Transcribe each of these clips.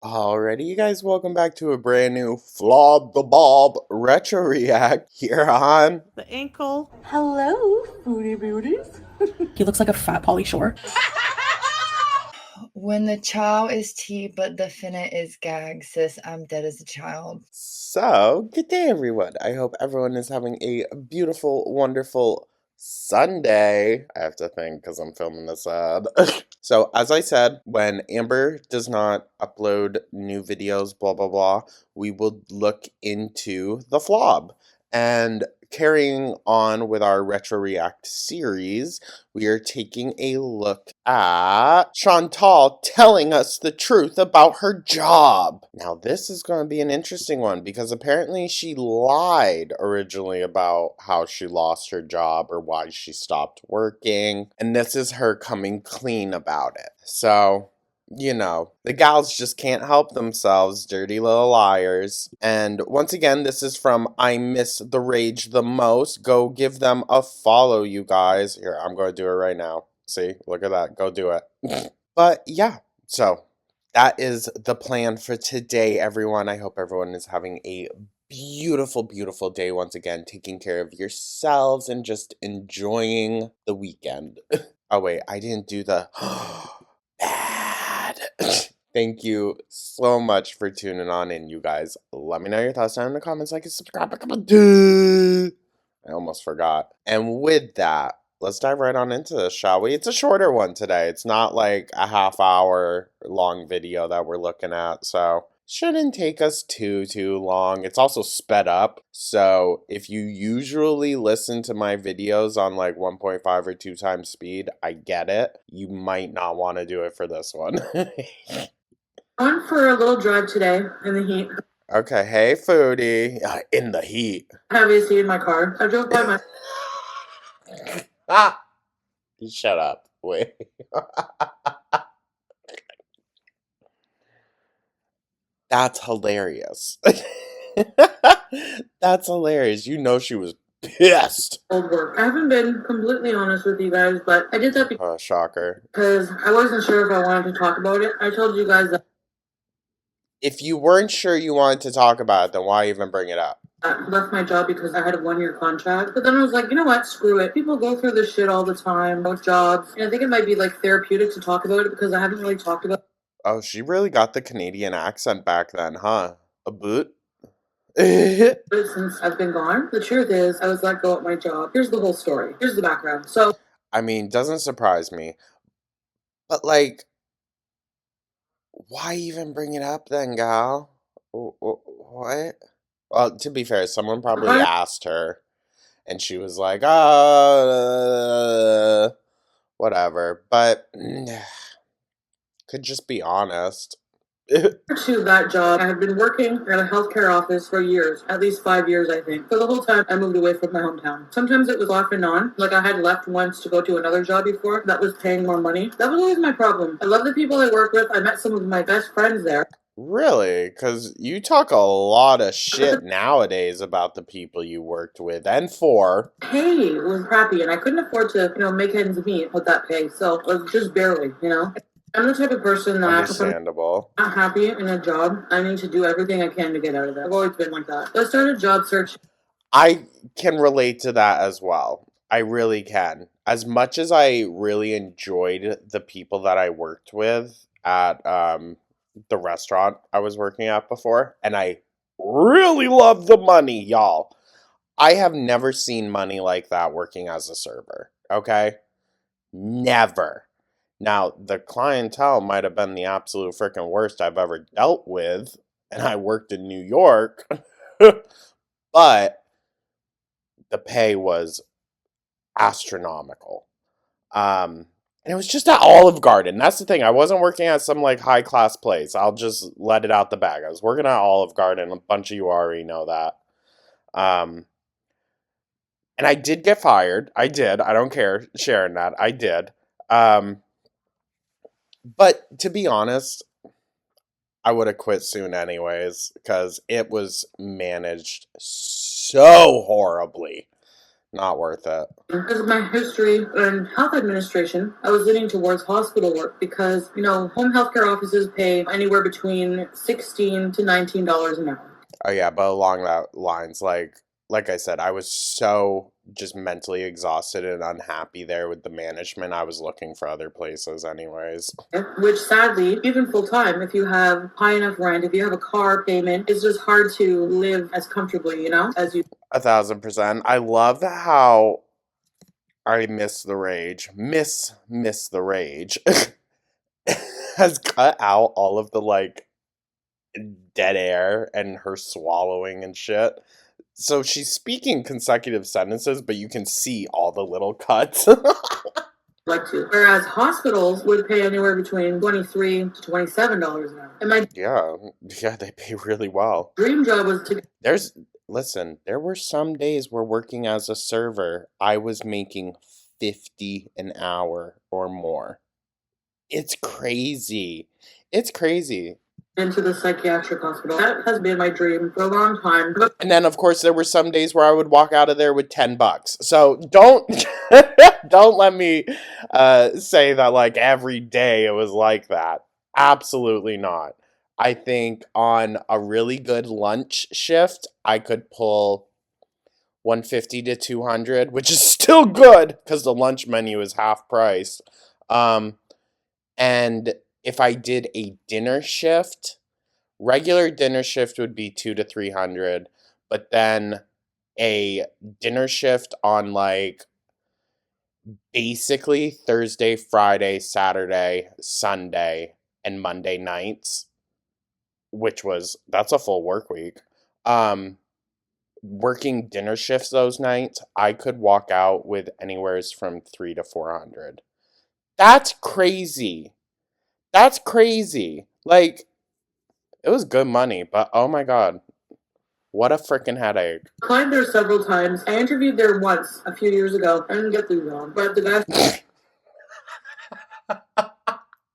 Alrighty, you guys, welcome back to a brand new Flob the Bob Retro React here on The ankle. Hello, Foodie Beauties. He looks like a fat Pauly Shore. When the chow is tea, but the finna is gag, sis, I'm dead as a child. So, good day everyone. I hope everyone is having a beautiful, wonderful Sunday. I have to think because I'm filming this ad. So, as I said, when Amber does not upload new videos, blah blah blah, we will look into the Flob. And carrying on with our Retro React series, we are taking a look at Chantal telling us the truth about her job. Now, this is going to be an interesting one because apparently she lied originally about how she lost her job or why she stopped working. And this is her coming clean about it. So, you know, the gals just can't help themselves, dirty little liars. And once again, this is from I Miss the Rage the Most. Go give them a follow, you guys. Here, I'm going to do it right now. See, look at that. Go do it. But yeah, so that is the plan for today, everyone. I hope everyone is having a beautiful, beautiful day once again, taking care of yourselves and just enjoying the weekend. Oh, wait, I didn't do the bad. Thank you so much for tuning on in, you guys. Let me know your thoughts down in the comments, like and subscribe. I almost forgot. And with that, let's dive right on into this, shall we? It's a shorter one today. It's not like a half-hour long video that we're looking at, so shouldn't take us too long. It's also sped up, so if you usually listen to my videos on like 1.5 or 2 times speed, I get it. You might not want to do it for this one. On for a little drive today in the heat. Okay, hey Foodie. In the heat. I have AC in my car. I drove by my. Ah! Shut up. Wait. That's hilarious. That's hilarious. You know she was pissed. Old work. I haven't been completely honest with you guys, but I did that Shocker. because I wasn't sure if I wanted to talk about it. I told you guys that If you weren't sure you wanted to talk about it, then why even bring it up? I left my job because I had a 1-year contract. But then I was like, you know what? Screw it. People go through this shit all the time with jobs. And I think it might be like therapeutic to talk about it because I haven't really talked about Oh, she really got the Canadian accent back then, huh? A boot? it since I've been gone. The truth is, I was let go at my job. Here's the whole story. Here's the background. So, I mean, doesn't surprise me. But, like, why even bring it up then, gal? What? Well, to be fair, someone probably asked her, and she was like, whatever. But, could just be honest. to that job, I have been working at a healthcare office for years, at least 5 years, I think. For the whole time, I moved away from my hometown. Sometimes it was off and on. Like I had left once to go to another job before that was paying more money. That was always my problem. I love the people I work with. I met some of my best friends there. Really? Because you talk a lot of shit nowadays about the people you worked with and for. Pay was crappy, and I couldn't afford to, make ends meet with that pay. So it was just barely. I'm the type of person that Understandable. if I'm not happy in a job, I need to do everything I can to get out of it. I've always been like that. So I started job search. I can relate to that as well. I really can. As much as I really enjoyed the people that I worked with at the restaurant I was working at before, and I really love the money, y'all. I have never seen money like that working as a server, okay? Never. Now, the clientele might have been the absolute freaking worst I've ever dealt with, and I worked in New York, but the pay was astronomical. And it was just at Olive Garden. That's the thing. I wasn't working at some like high class place. I'll just let it out the bag. I was working at Olive Garden. A bunch of you already know that. And I did get fired. I did. I don't care sharing that. I did. But to be honest, I would have quit soon anyways because it was managed so horribly. Not worth it. Because of my history in health administration, I was leaning towards hospital work because, home healthcare offices pay anywhere between $16 to $19 an hour. Oh yeah, but along that lines, like I said, I was so just mentally exhausted and unhappy there with the management. I was looking for other places anyways. Which sadly, even full time, if you have high enough rent, if you have a car payment, it's just hard to live as comfortably, as you. 1,000%. I love how I miss the rage. Miss the rage. Has cut out all of the dead air and her swallowing and shit. So she's speaking consecutive sentences, but you can see all the little cuts. Like to. Whereas hospitals would pay anywhere between $23 to $27 an hour. And my yeah, they pay really well. dream job was to. Listen, there were some days where working as a server, I was making 50 an hour or more. It's crazy. It's crazy. Into the psychiatric hospital. That has been my dream for a long time. And then, of course, there were some days where I would walk out of there with $10. So don't don't let me say that every day it was like that. Absolutely not. I think on a really good lunch shift, I could pull 150 to 200, which is still good because the lunch menu is half price. And if I did a dinner shift, regular dinner shift would be 2 to 300, but then a dinner shift on basically Thursday, Friday, Saturday, Sunday, and Monday nights, that's a full work week. Working dinner shifts those nights, I could walk out with anywhere from 3 to 400. That's crazy. That's crazy. It was good money, but oh my god, what a freaking headache. I applied there several times. I interviewed there once a few years ago. I didn't get the job, but the guy.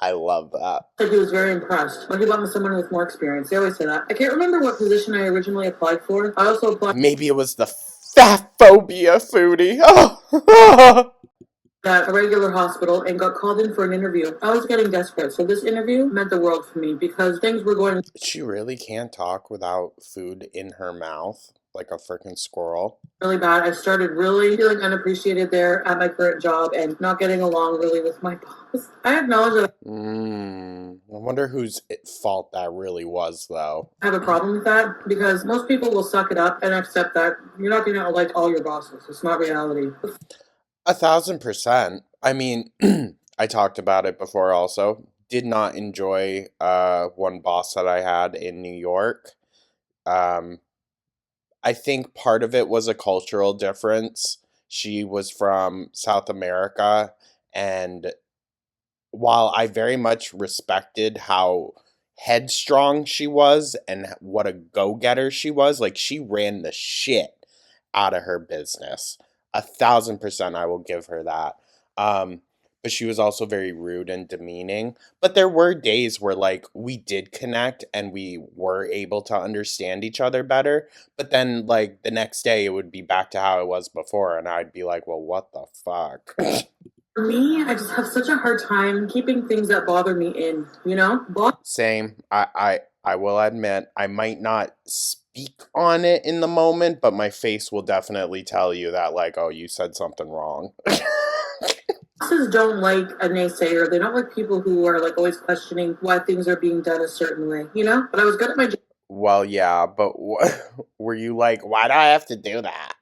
I love that. He was very impressed. He wanted someone with more experience. They always say that. I can't remember what position I originally applied for. I also applied. Maybe it was the fat phobia foodie. Oh. At a regular hospital and got called in for an interview. I was getting desperate, so this interview meant the world for me because things were going. She really can't talk without food in her mouth, like a freaking squirrel. Really bad. I started really feeling unappreciated there at my current job and not getting along really with my boss. I acknowledge that. I wonder whose fault that really was, though. I have a problem with that because most people will suck it up and accept that you're not going to like all your bosses. It's not reality. 1,000%. I mean, I talked about it before also. Did not enjoy one boss that I had in New York. I think part of it was a cultural difference. She was from South America, and while I very much respected how headstrong she was and what a go-getter she was, she ran the shit out of her business. 1,000% I will give her that. But she was also very rude and demeaning. But there were days where we did connect and we were able to understand each other better. But then the next day it would be back to how it was before, and I'd be like, well, what the fuck? For me, I just have such a hard time keeping things that bother me in, Same. I will admit, I might not speak on it in the moment, but my face will definitely tell you that, oh, you said something wrong. Bosses don't like a naysayer. They don't like people who are always questioning why things are being done a certain way, But I was good at my job. Well, yeah, but were you why do I have to do that?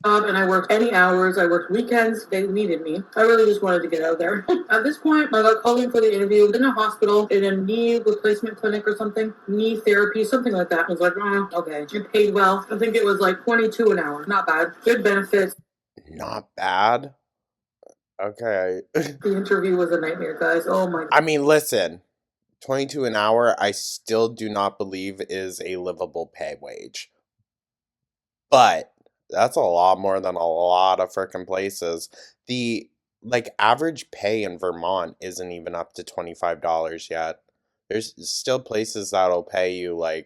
And I worked any hours. I worked weekends. They needed me. I really just wanted to get out there. At this point, I got called in for the interview in a hospital, in a knee replacement clinic or something, knee therapy, something like that. I was like, oh, okay. It paid well. I think it was 22 an hour. Not bad. Good benefits. Not bad. Okay. The interview was a nightmare, guys. Oh my God. I mean, listen, 22 an hour, I still do not believe is a livable pay wage. But that's a lot more than a lot of frickin' places. The average pay in Vermont isn't even up to $25 yet. There's still places that'll pay you $9,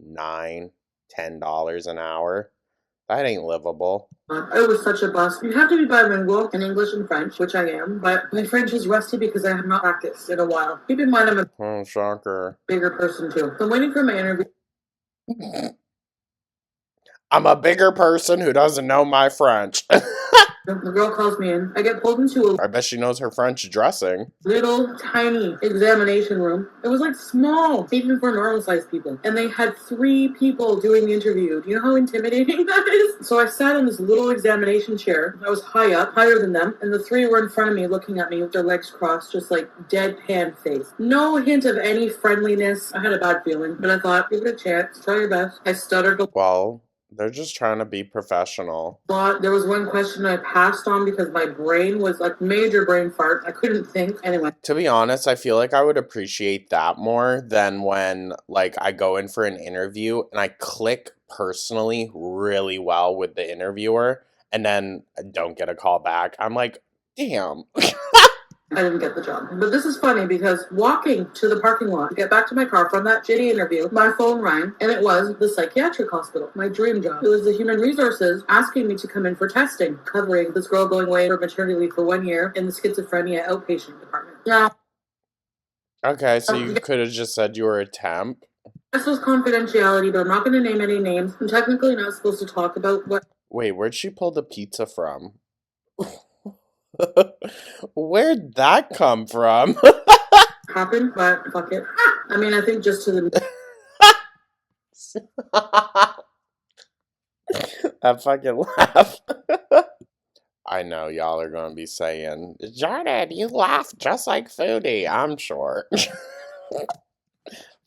$10 an hour. That ain't livable. It was such a bust. You have to be bilingual in English and French, which I am, but my French is rusty because I have not practiced in a while. Keep in mind I'm a Oh, shocker. bigger person too. So I'm waiting for my interview. I'm a bigger person who doesn't know my French. The girl calls me in. I get pulled into I bet she knows her French dressing. little tiny examination room. It was like small, even for normal sized people. And they had 3 people doing the interview. Do you know how intimidating that is? So I sat in this little examination chair. I was high up, higher than them, and the 3 were in front of me looking at me with their legs crossed, just like deadpan face. No hint of any friendliness. I had a bad feeling, but I thought, give it a chance, try your best. I stuttered a Well, they're just trying to be professional. lot. There was one question I passed on because my brain was like major brain fart. I couldn't think. Anyway. To be honest, I feel like I would appreciate that more than when like I go in for an interview and I click personally really well with the interviewer and then I don't get a call back. I'm like, damn. I didn't get the job. But this is funny because walking to the parking lot to get back to my car from that shitty interview, my phone rang and it was the psychiatric hospital, my dream job. It was the human resources asking me to come in for testing, covering this girl going away for maternity leave for 1 year in the schizophrenia outpatient department. Now, Okay, so you could have just said you were a temp. this was confidentiality, but I'm not going to name any names. I'm technically not supposed to talk about what Wait, where'd she pull the pizza from? Where'd that come from? happened, but fuck it. I mean, I think just to the That fucking laugh. I know y'all are gonna be saying, Jordan, you laugh just like Foodie. I'm sure.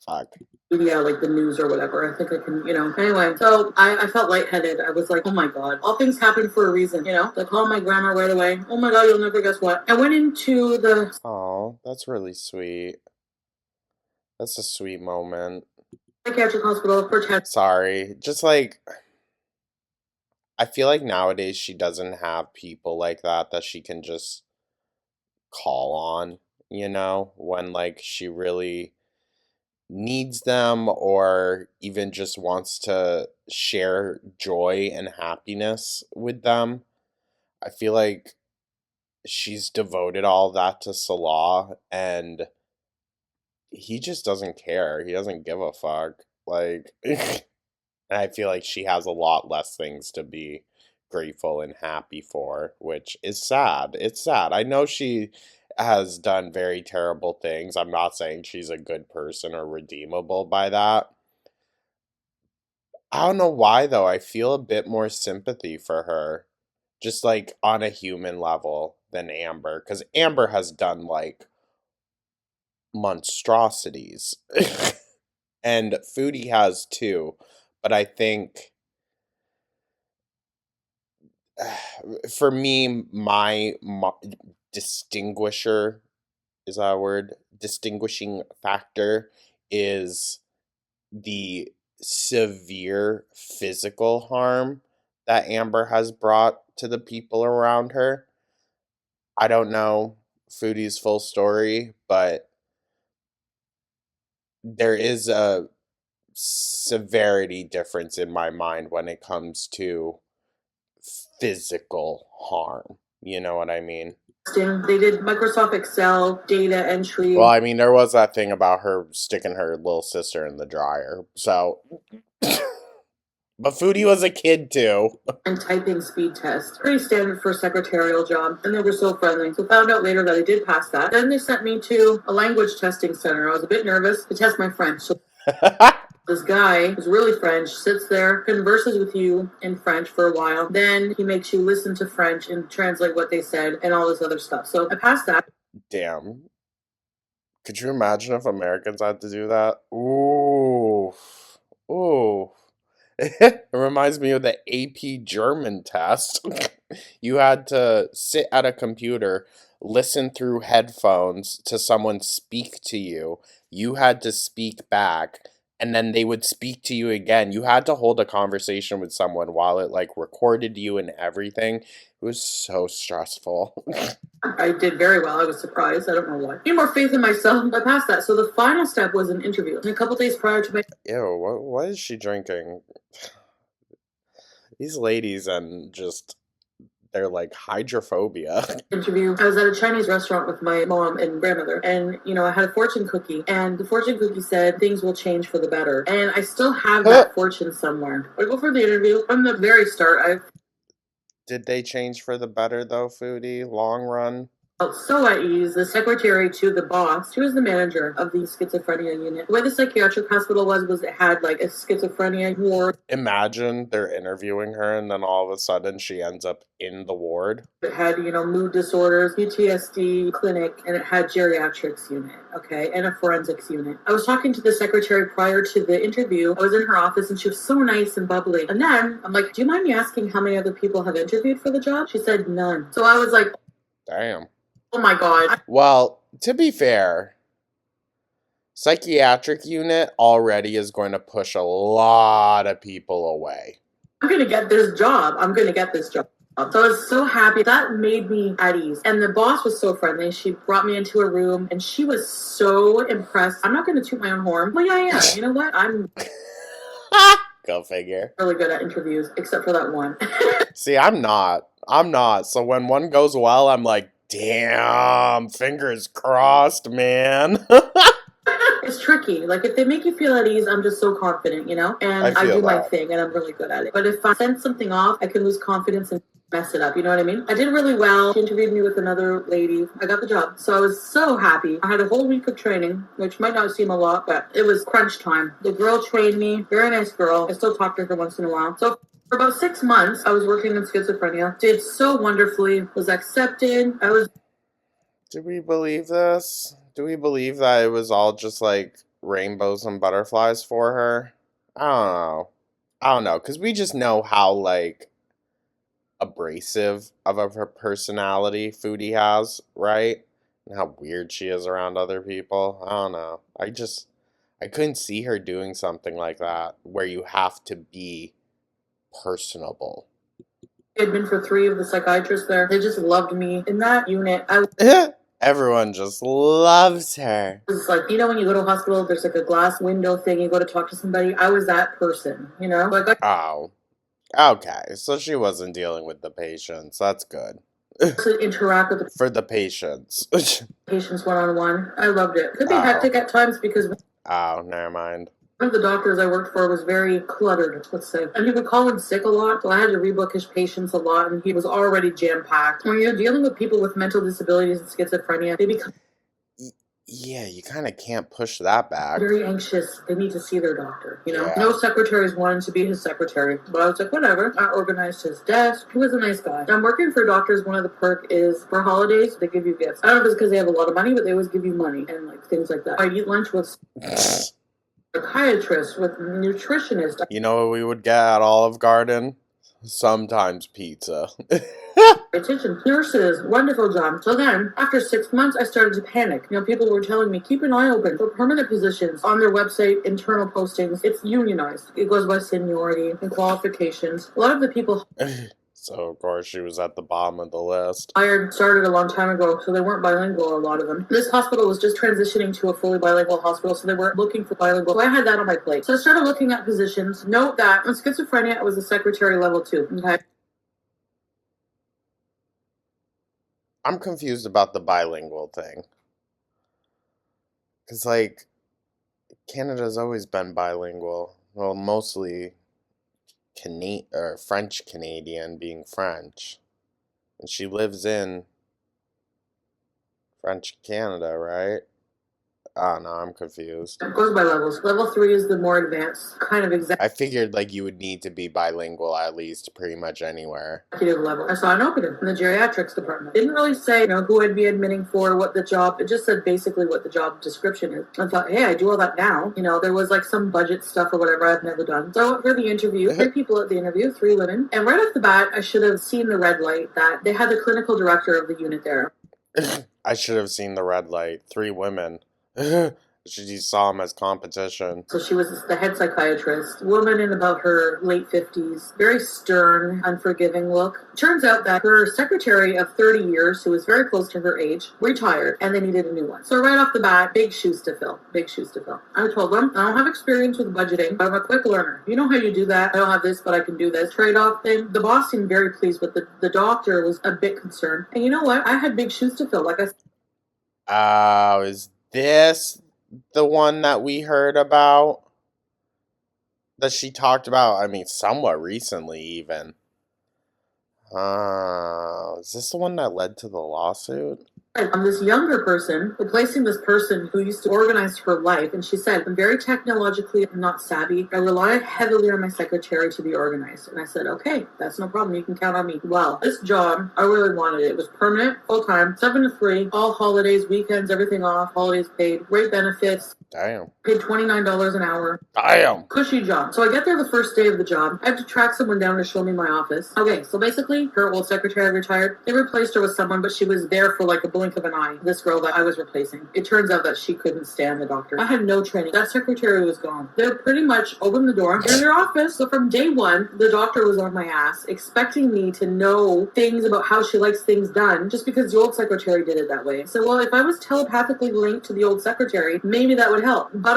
Fuck. media, like the news or whatever. I think I can, Anyway, so I felt lightheaded. I was like, oh my God, all things happen for a reason, I called my grandma right away. Oh my God, you'll never guess what. I went into the Oh, that's really sweet. That's a sweet moment. psychiatric hospital for testing. Sorry. Just like, I feel like nowadays she doesn't have people like that she can just call on, when like she really needs them or even just wants to share joy and happiness with them. I feel like she's devoted all that to Salah and he just doesn't care. He doesn't give a fuck. Like, and I feel like she has a lot less things to be grateful and happy for, which is sad. It's sad. I know she has done very terrible things. I'm not saying she's a good person or redeemable by that. I don't know why though. I feel a bit more sympathy for her, just like on a human level than Amber, because Amber has done like monstrosities, and Foodie has too. But I think for me, my distinguisher is that a word? Distinguishing factor is the severe physical harm that Amber has brought to the people around her. I don't know Foodie's full story, but there is a severity difference in my mind when it comes to physical harm. You know what I mean? They did Microsoft Excel, data entry, Well, I mean, there was that thing about her sticking her little sister in the dryer. So, but Foodie was a kid too. and typing speed test. Pretty standard for a secretarial job, and they were so friendly. So found out later that I did pass that. Then they sent me to a language testing center. I was a bit nervous to test my French. So this guy who's really French sits there, converses with you in French for a while. Then he makes you listen to French and translate what they said and all this other stuff. So I passed that. Damn. Could you imagine if Americans had to do that? Ooh. Ooh. It reminds me of the AP German test. You had to sit at a computer, listen through headphones to someone speak to you. You had to speak back, and then they would speak to you again. You had to hold a conversation with someone while it like recorded you and everything. It was so stressful. I did very well. I was surprised. I don't know why. Need more faith in myself. I passed that. So the final step was an interview. And a couple days prior to my Ew, what is she drinking? These ladies and just they're like hydrophobia. Interview. I was at a Chinese restaurant with my mom and grandmother, and I had a fortune cookie, and the fortune cookie said things will change for the better, and I still have that fortune somewhere. I go for the interview. From the very start, Did they change for the better though, Foodie? Long run? felt so at ease. The secretary to the boss, she was the manager of the schizophrenia unit. The way the psychiatric hospital was it had like a schizophrenia ward. Imagine they're interviewing her and then all of a sudden she ends up in the ward. It had, mood disorders, PTSD clinic, and it had geriatrics unit, okay, and a forensics unit. I was talking to the secretary prior to the interview. I was in her office and she was so nice and bubbly. And then I'm like, do you mind me asking how many other people have interviewed for the job? She said none. So I was like, damn. Oh my God. Well, to be fair, psychiatric unit already is going to push a lot of people away. I'm going to get this job. So I was so happy. That made me at ease. And the boss was so friendly. She brought me into a room and she was so impressed. I'm not going to toot my own horn. Well, yeah, I am. You know what? I'm Go figure. really good at interviews, except for that one. See, I'm not. So when one goes well, I'm like, damn, fingers crossed, man. It's tricky. Like, if they make you feel at ease, I'm just so confident, And I do my thing, and I'm really good at it. But if I send something off, I can lose confidence and mess it up, you know what I mean? I did really well. She interviewed me with another lady. I got the job. So I was so happy. I had a whole week of training, which might not seem a lot, but it was crunch time. The girl trained me. Very nice girl. I still talk to her once in a while. So for about 6 months, I was working in schizophrenia. Did so wonderfully. Was accepted. Do we believe this? Do we believe that it was all just like rainbows and butterflies for her? I don't know. Because we just know how like abrasive of a personality Foodie has, right? And how weird she is around other people. I don't know. I couldn't see her doing something like that where you have to be personable. I had been for 3 of the psychiatrists there. They just loved me. In that unit, Everyone just loves her. It's like, when you go to a hospital, there's like a glass window thing. You go to talk to somebody. I was that person, Like Oh. Okay, so she wasn't dealing with the patients. That's good. to interact with For the patients. patients one-on-one. I loved it. Could be hectic at times because Oh, never mind. one of the doctors I worked for was very cluttered, let's say. And he would call in sick a lot, so I had to rebook his patients a lot, and he was already jam-packed. When you're dealing with people with mental disabilities and schizophrenia, they become Yeah, you kind of can't push that back. very anxious. They need to see their doctor, Yeah. No secretaries wanted to be his secretary. But I was like, whatever. I organized his desk. He was a nice guy. I'm working for doctors. One of the perk is for holidays, they give you gifts. I don't know if it's because they have a lot of money, but they always give you money and like things like that. I eat lunch with psychiatrists, with nutritionists. You know what we would get at Olive Garden? Sometimes pizza. Attention, nurses, wonderful job. So then, after 6 months, I started to panic. People were telling me, keep an eye open for permanent positions on their website, internal postings. It's unionized. It goes by seniority and qualifications. A lot of the people So, of course, she was at the bottom of the list. hired started a long time ago, so they weren't bilingual, a lot of them. This hospital was just transitioning to a fully bilingual hospital, so they weren't looking for bilingual. So I had that on my plate. So I started looking at positions. Note that in schizophrenia, I was a secretary level 2. Okay. I'm confused about the bilingual thing. Because, like, Canada's always been bilingual. Well, mostly French Canadian being French. And she lives in French Canada, right? Oh, no, I'm confused. It goes by levels. Level 3 is the more advanced, kind of I figured, like, you would need to be bilingual at least pretty much anywhere. executive level. I saw an opening in the geriatrics department. Didn't really say, who I'd be admitting for, what the job, it just said basically what the job description is. I thought, hey, I do all that now. There was like some budget stuff or whatever I've never done. So for the interview, 3 people at the interview, 3 women. And right off the bat, I should have seen the red light that they had the clinical director of the unit there. I should have seen the red light. 3 women. She saw him as competition. So she was the head psychiatrist, woman in about her late 50s, very stern, unforgiving look. Turns out that her secretary of 30 years, who was very close to her age, retired and they needed a new one. So right off the bat, big shoes to fill. Big shoes to fill. I told them, I don't have experience with budgeting, but I'm a quick learner. You know how you do that? I don't have this, but I can do this. Trade-off thing. The boss seemed very pleased, but the doctor was a bit concerned. And you know what? I had big shoes to fill. Like I said, Oh, is this the one that we heard about? That she talked about, I mean, somewhat recently, even. Is this the one that led to the lawsuit? I'm this younger person replacing this person who used to organize her life, and she said, I'm very technologically not savvy. I rely heavily on my secretary to be organized. And I said, okay, that's no problem. You can count on me. Well, this job, I really wanted it. It was permanent, full-time, 7 to 3, all holidays, weekends, everything off, holidays paid, great benefits. Damn. Paid $29 an hour. Damn. Cushy job. So I get there the first day of the job. I have to track someone down to show me my office. Okay, so basically, her old secretary retired. They replaced her with someone, but she was there for like a blink of an eye. This girl that I was replacing. It turns out that she couldn't stand the doctor. I had no training. That secretary was gone. They pretty much opened the door. They're in their office. So from day one, the doctor was on my ass, expecting me to know things about how she likes things done, just because the old secretary did it that way. So, well, if I was telepathically linked to the old secretary, maybe that would help. But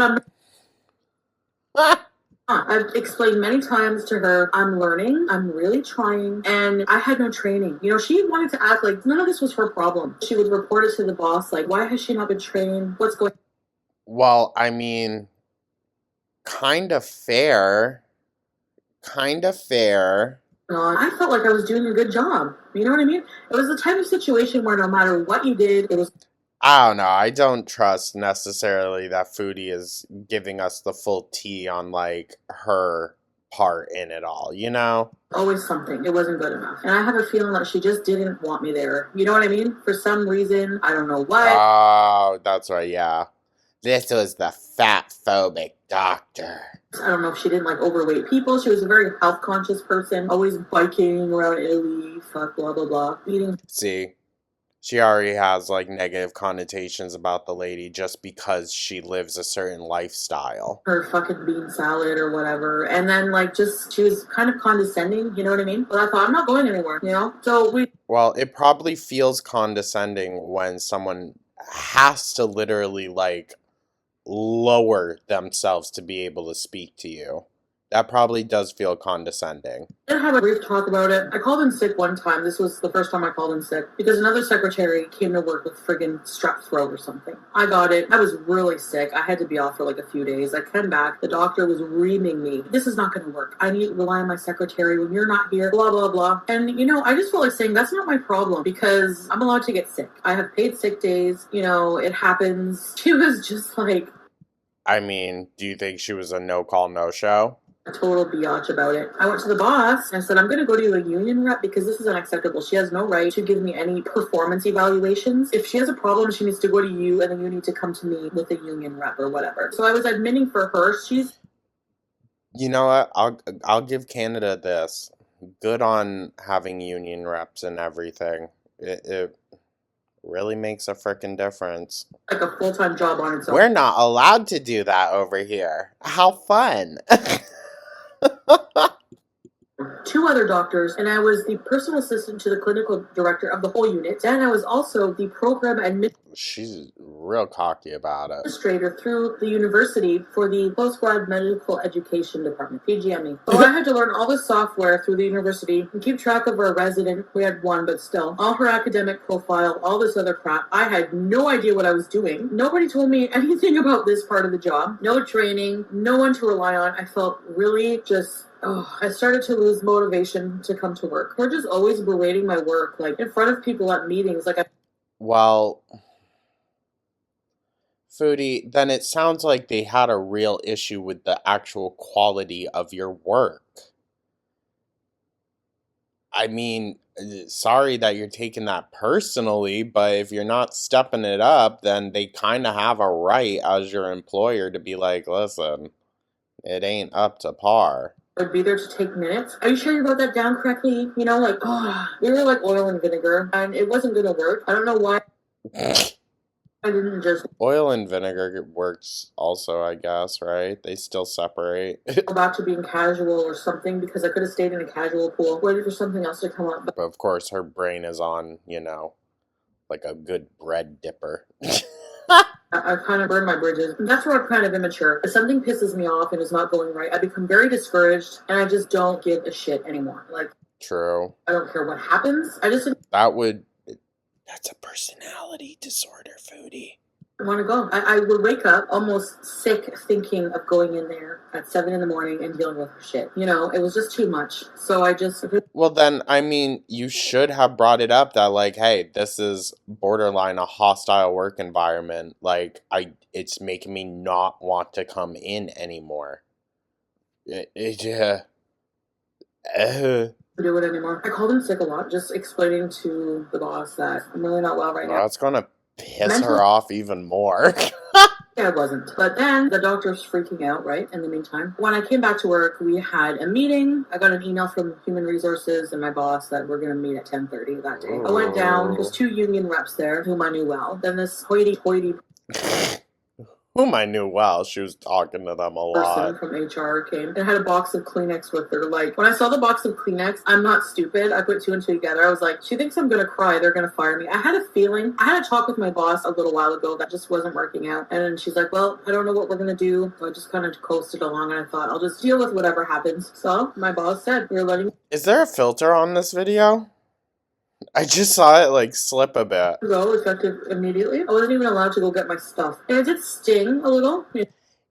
I've explained many times to her, I'm learning, I'm really trying, and I had no training. You know, she wanted to act like none of this was her problem. She would report it to the boss, like, why has she not been trained? What's going on? Well, I mean, kind of fair. Kind of fair. I felt like I was doing a good job. You know what I mean? It was the type of situation where no matter what you did, it was I don't know. I don't trust necessarily that Foodie is giving us the full tea on, like, her part in it all, you know? always something. It wasn't good enough. And I have a feeling that she just didn't want me there. You know what I mean? For some reason, I don't know why. Oh, that's right, yeah. This was the fat phobic doctor. I don't know if she didn't like overweight people. She was a very health conscious person, always biking around Italy, fuck, blah, blah, blah. Eating. See, she already has, like, negative connotations about the lady just because she lives a certain lifestyle. Her fucking bean salad or whatever. And then, like, just, she was kind of condescending, you know what I mean? But I thought, I'm not going anywhere, you know? So we. Well, it probably feels condescending when someone has to literally, like, lower themselves to be able to speak to you. That probably does feel condescending. I did have a brief talk about it. I called in sick one time. This was the first time I called in sick because another secretary came to work with friggin' strep throat or something. I got it. I was really sick. I had to be off for like a few days. I came back. The doctor was reaming me. This is not going to work. I need to rely on my secretary when you're not here, blah, blah, blah. And, you know, I just felt like saying that's not my problem because I'm allowed to get sick. I have paid sick days. You know, it happens. She was just like, I mean, do you think she was a no-call, no-show? a total biatch about it. I went to the boss and I said, I'm going to go to a union rep because this is unacceptable. She has no right to give me any performance evaluations. If she has a problem, she needs to go to you and then you need to come to me with a union rep or whatever. So I was admitting for her, she's... You know what? I'll give Canada this. Good on having union reps and everything. It really makes a frickin' difference. like a full-time job on its own. We're not allowed to do that over here. How fun. 2 other doctors, and I was the personal assistant to the clinical director of the whole unit. And I was also the program She's real cocky about it. administrator through the university for the postgrad medical education department, PGME. So I had to learn all the software through the university and keep track of our resident. We had one, but still, all her academic profile, all this other crap. I had no idea what I was doing. Nobody told me anything about this part of the job. No training, no one to rely on. I felt really just... I started to lose motivation to come to work. We're just always berating my work, like in front of people at meetings. Well, Foodie, then it sounds like they had a real issue with the actual quality of your work. I mean, sorry that you're taking that personally, but if you're not stepping it up, then they kind of have a right as your employer to be like, listen, it ain't up to par. I'd be there to take minutes. Are you sure you wrote that down correctly? You know, like, we were like oil and vinegar, and it wasn't going to work. I don't know why. I didn't just Oil and vinegar works also, I guess, right? They still separate. go back to being casual or something because I could have stayed in a casual pool, waiting for something else to come up. But of course, her brain is on, like a good bread dipper. I kind of burn my bridges. That's where I'm kind of immature. If something pisses me off and is not going right, I become very discouraged and I just don't give a shit anymore. Like, True. I don't care what happens. I just That's a personality disorder, Foodie. want to go. I would wake up almost sick thinking of going in there at 7 in the morning and dealing with her shit. It was just too much. So I just. Well, then, I mean, you should have brought it up that, like, hey, this is borderline a hostile work environment. Like, it's making me not want to come in anymore. Yeah. Do it anymore. I called in sick a lot, just explaining to the boss that I'm really not well right now. That's gonna piss her off even more. Yeah, I wasn't. But then the doctor's freaking out, right? In the meantime, when I came back to work, we had a meeting. I got an email from Human Resources and my boss that we're going to meet at 10:30 that day. I went down. There's 2 union reps there whom I knew well. Then this hoity-toity Whom I knew well. She was talking to them a person lot. from HR came and had a box of Kleenex with her. Like, when I saw the box of Kleenex, I'm not stupid. I put 2 and 2 together. I was like, she thinks I'm going to cry. They're going to fire me. I had a feeling. I had a talk with my boss a little while ago that just wasn't working out. And she's like, well, I don't know what we're going to do. So I just kind of coasted along and I thought, I'll just deal with whatever happens. So my boss said, we're letting Is there a filter on this video? I just saw it, like, slip a bit. go effective immediately. I wasn't even allowed to go get my stuff. And it did sting a little.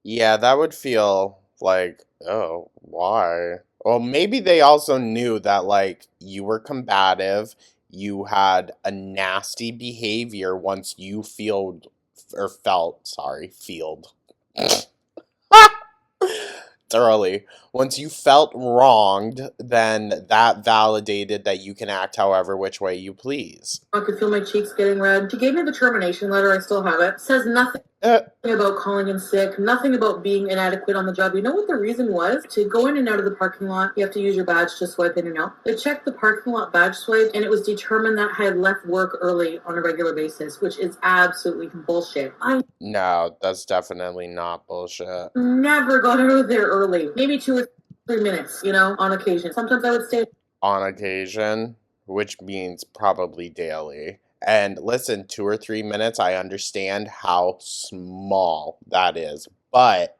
Yeah, that would feel like, oh, why? Well, maybe they also knew that, like, you were combative, you had a nasty behavior once you felt, thoroughly. Once you felt wronged, then that validated that you can act however which way you please. I could feel my cheeks getting red. She gave me the termination letter. I still have it. It says nothing about calling in sick, nothing about being inadequate on the job. You know what the reason was? To go in and out of the parking lot, you have to use your badge to swipe in and out. They checked the parking lot badge swipe, and it was determined that I had left work early on a regular basis, which is absolutely bullshit. I No, that's definitely not bullshit. never got out of there early. Maybe 2 or 3 minutes, on occasion. Sometimes I would stay. On occasion, which means probably daily. And listen, 2 or 3 minutes, I understand how small that is, but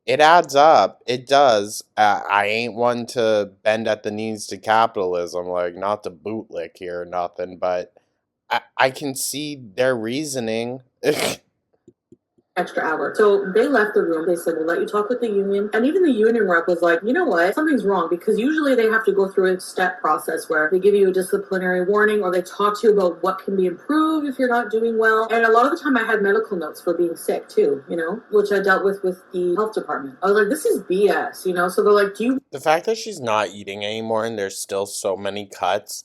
it adds up. It does. I ain't one to bend at the knees to capitalism, like, not to bootlick here or nothing, but I can see their reasoning. Extra hour. So they left the room. They said, we'll let you talk with the union. And even the union rep was like, you know what? Something's wrong because usually they have to go through a step process where they give you a disciplinary warning or they talk to you about what can be improved if you're not doing well. And a lot of the time I had medical notes for being sick too, which I dealt with the health department. I was like, this is BS, So they're like, The fact that she's not eating anymore and there's still so many cuts,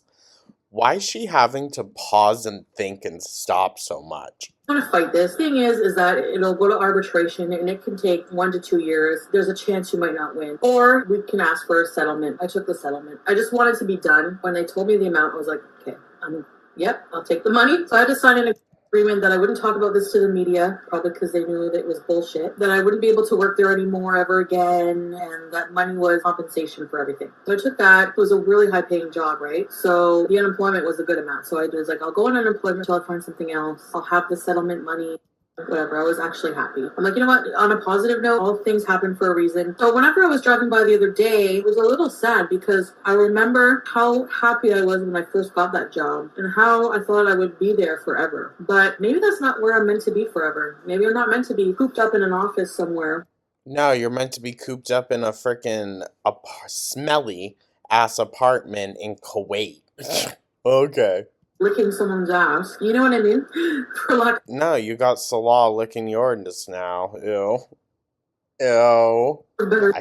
why is she having to pause and think and stop so much? want to fight this. Thing is that it'll go to arbitration and it can take 1 to 2 years. There's a chance you might not win. Or we can ask for a settlement. I took the settlement. I just wanted to be done. When they told me the amount, I was like, okay, yep, I'll take the money. So I had to sign an agreement that I wouldn't talk about this to the media, probably because they knew that it was bullshit, that I wouldn't be able to work there anymore ever again, and that money was compensation for everything. So I took that. It was a really high paying job, right? So the unemployment was a good amount. So I was like, I'll go on unemployment until I find something else. I'll have the settlement money. Whatever, I was actually happy. I'm like, you know what? On a positive note, all things happen for a reason. So whenever I was driving by the other day, it was a little sad because I remember how happy I was when I first got that job and how I thought I would be there forever. But maybe that's not where I'm meant to be forever. Maybe I'm not meant to be cooped up in an office somewhere. No, you're meant to be cooped up in a freaking smelly ass apartment in Kuwait. Okay. Licking someone's ass. You know what I mean? No, you got Salah licking yours now. Ew. Ew.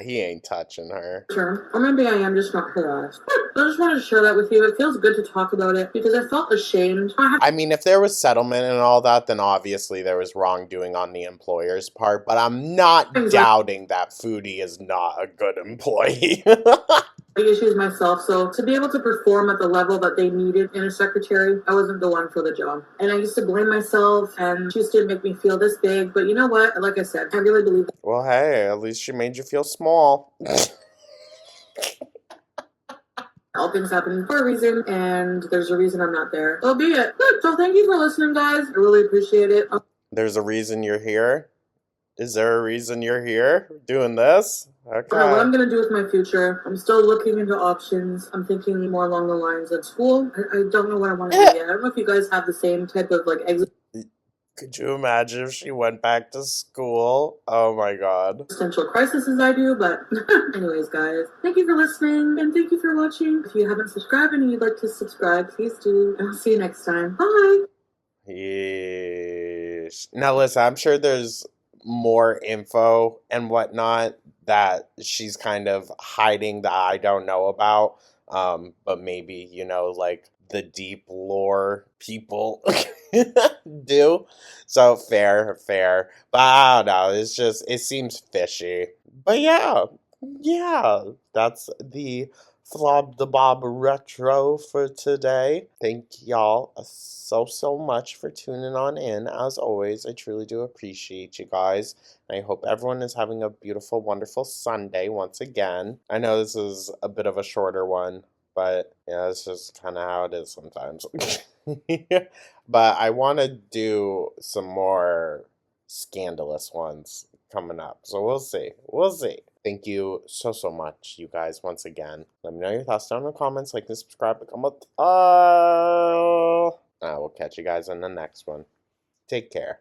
He ain't touching her. Sure. Or maybe I am just not her ass. I just wanted to share that with you. It feels good to talk about it because I felt ashamed. I mean, if there was settlement and all that, then obviously there was wrongdoing on the employer's part, but I'm not doubting that Foodie is not a good employee. issues myself, so to be able to perform at the level that they needed in a secretary, I wasn't the one for the job. And I used to blame myself, and she used to make me feel this big. But you know what? Like I said, I really believe that Well, hey, at least she made you feel small. all things happen for a reason, and there's a reason I'm not there. So be it. Good. So thank you for listening, guys. I really appreciate it. There's a reason you're here? Is there a reason you're here doing this? I don't know what Okay. I'm gonna do with my future. I'm still looking into options. I'm thinking more along the lines of school. I don't know what I want to do yet. I don't know if you guys have the same type of like Could you imagine if she went back to school? Oh my god. existential crisis as I do, but anyways, guys, thank you for listening and thank you for watching. If you haven't subscribed and you'd like to subscribe, please do. And I'll see you next time. Bye. Yeesh. Now listen, I'm sure there's more info and whatnot that she's kind of hiding that I don't know about. But maybe, like the deep lore people do. So fair. But I don't know, it seems fishy. But yeah, that's the Flob the Bob retro for today. Thank y'all so much for tuning on in. As always, I truly do appreciate you guys. And I hope everyone is having a beautiful, wonderful Sunday once again. I know this is a bit of a shorter one, but yeah, it's just kind of how it is sometimes. But I want to do some more scandalous ones coming up. So we'll see. Thank you so much, you guys, once again. Let me know your thoughts down in the comments. Like and subscribe, become a... I will catch you guys in the next one. Take care.